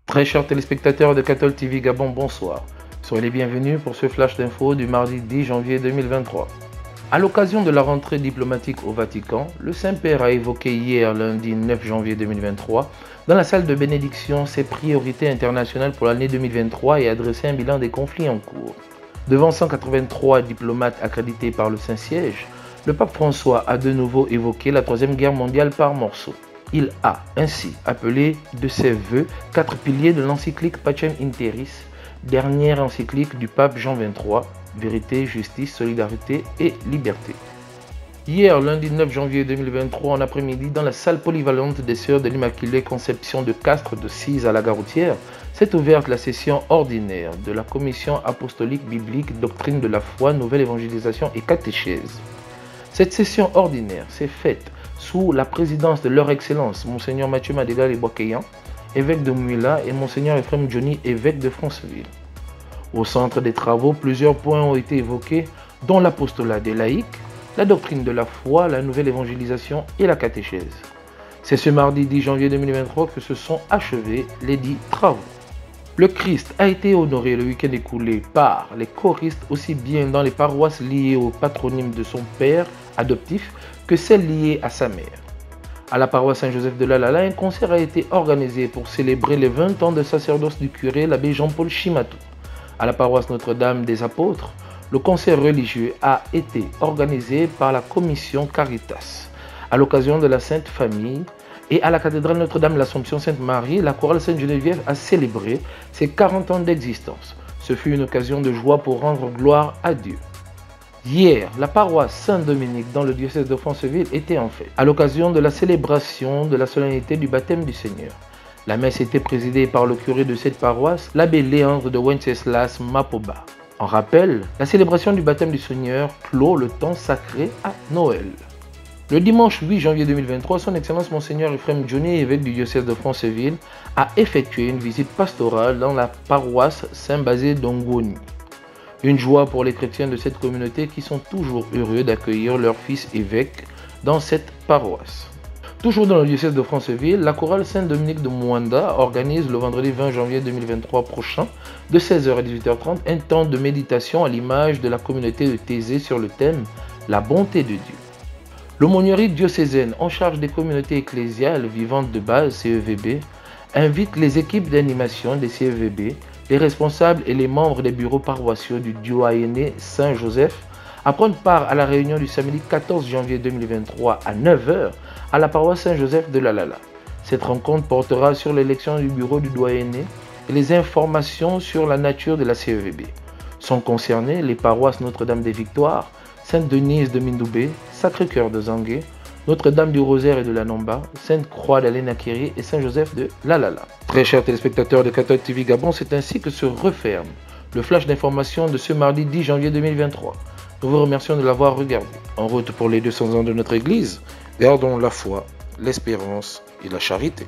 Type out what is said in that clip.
Très chers téléspectateurs de Cathol TV Gabon, bonsoir. Soyez les bienvenus pour ce flash d'info du mardi 10 janvier 2023. À l'occasion de la rentrée diplomatique au Vatican, le Saint-Père a évoqué hier, lundi 9 janvier 2023, dans la salle de bénédiction, ses priorités internationales pour l'année 2023 et adressé un bilan des conflits en cours. Devant 183 diplomates accrédités par le Saint-Siège, le pape François a de nouveau évoqué la Troisième Guerre mondiale par morceaux. Il a ainsi appelé de ses vœux 4 piliers de l'encyclique Pacem in Terris, dernière encyclique du pape Jean XXIII, vérité, justice, solidarité et liberté. Hier, lundi 9 janvier 2023, en après-midi, dans la salle polyvalente des Sœurs de l'Immaculée Conception de Castres de Cise à la Garoutière, s'est ouverte la session ordinaire de la Commission apostolique biblique, doctrine de la foi, nouvelle évangélisation et catéchèse. Cette session ordinaire s'est faite sous la présidence de leur Excellence, Monseigneur Mathieu Madégal-Boakéyan, évêque de Mouila, et Monseigneur Ephrem Johnny, évêque de Franceville. Au centre des travaux, plusieurs points ont été évoqués, dont l'apostolat des laïcs, la doctrine de la foi, la nouvelle évangélisation et la catéchèse. C'est ce mardi 10 janvier 2023 que se sont achevés les dits travaux. Le Christ a été honoré le week-end écoulé par les choristes aussi bien dans les paroisses liées au patronyme de son père adoptif que celles liées à sa mère. À la paroisse Saint-Joseph de Lalala, un concert a été organisé pour célébrer les 20 ans de sacerdoce du curé, l'abbé Jean-Paul Chimatou. À la paroisse Notre-Dame des Apôtres, le concert religieux a été organisé par la commission Caritas. À l'occasion de la Sainte Famille et à la cathédrale Notre-Dame de l'Assomption Sainte-Marie, la chorale Sainte-Geneviève a célébré ses 40 ans d'existence. Ce fut une occasion de joie pour rendre gloire à Dieu. Hier, la paroisse Saint-Dominique dans le diocèse de Franceville était en fête, à l'occasion de la célébration de la solennité du baptême du Seigneur. La messe était présidée par le curé de cette paroisse, l'abbé Léandre de Wenceslas Mapoba. En rappel, la célébration du baptême du Seigneur clôt le temps sacré à Noël. Le dimanche 8 janvier 2023, son Excellence Monseigneur Ephrem Johnny, évêque du diocèse de Franceville, a effectué une visite pastorale dans la paroisse Saint-Basile d'Ongoni. Une joie pour les chrétiens de cette communauté qui sont toujours heureux d'accueillir leur fils évêque dans cette paroisse. Toujours dans le diocèse de Franceville, la chorale Saint-Dominique de Mwanda organise le vendredi 20 janvier 2023 prochain, de 16h à 18h30, un temps de méditation à l'image de la communauté de Thésée sur le thème « La bonté de Dieu ». L'aumônerie diocésaine en charge des communautés ecclésiales vivantes de base, CEVB, invite les équipes d'animation des CEVB, les responsables et les membres des bureaux paroissiaux du doyenné Saint-Joseph à prendre part à la réunion du samedi 14 janvier 2023 à 9h à la paroisse Saint-Joseph de Lalala. Cette rencontre portera sur l'élection du bureau du doyenné et les informations sur la nature de la CEVB. Sont concernées les paroisses Notre-Dame des Victoires, Sainte-Denise de Mindoubé, Sacré-Cœur de Zangué, Notre-Dame du Rosaire et de la Nomba, Sainte-Croix d'Aléna-Kiri et Saint-Joseph de Lalala. Très chers téléspectateurs de Cathol TV Gabon, c'est ainsi que se referme le flash d'information de ce mardi 10 janvier 2023. Nous vous remercions de l'avoir regardé. En route pour les 200 ans de notre Église, gardons la foi, l'espérance et la charité.